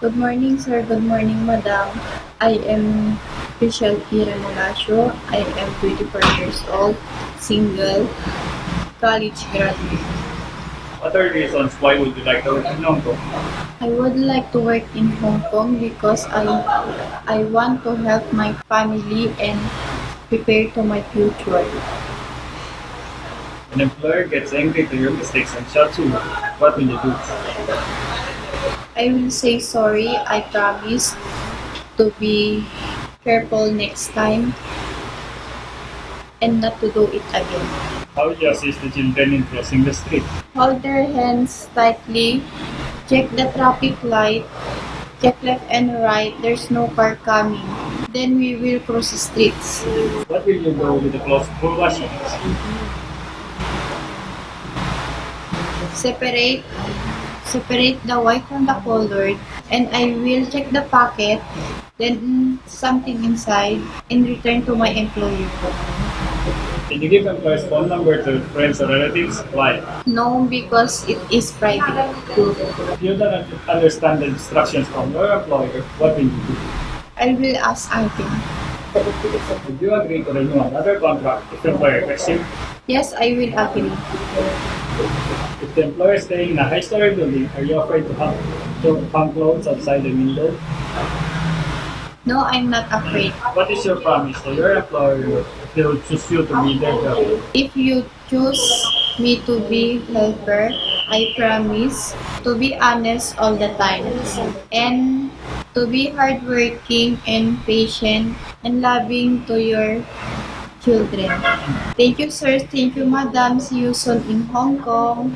Good morning, sir. Good morning, madam. I am Michelle Ira Molasio. I am 24 years old, single, college graduate. What are the reasons why would you like to work in Hong Kong? I would like to work in Hong Kong because I want to help my family and prepare to my future. An employer gets angry to your mistakes and shouts you. What will you do? I will say sorry. I promise to be careful next time and not to do it again. How would you assist the children in crossing the street? Hold their hands tightly. Check the traffic light. Check left and right. There's no car coming. Then we will cross the streets. What will you do with the clothes for washing? Separate the white from the colored, and I will check the pocket, then something inside, and return to my employer. Can you give employers phone number to friends or relatives? Why? No, because it is private. If you don't understand the instructions from your employer, what will you do? I will ask Ivan. Would you agree to renew another contract if the employer requests you? Yes, I will agree. If the employer is staying in a high-story building, are you afraid to hang clothes outside the window? No, I'm not afraid. What is your promise to your employer if they will choose you to be their job? If you choose me to be helper, I promise to be honest all the time and to be hardworking and patient and loving to your children. Thank you, sir. Thank you, madam. See you soon in Hong Kong.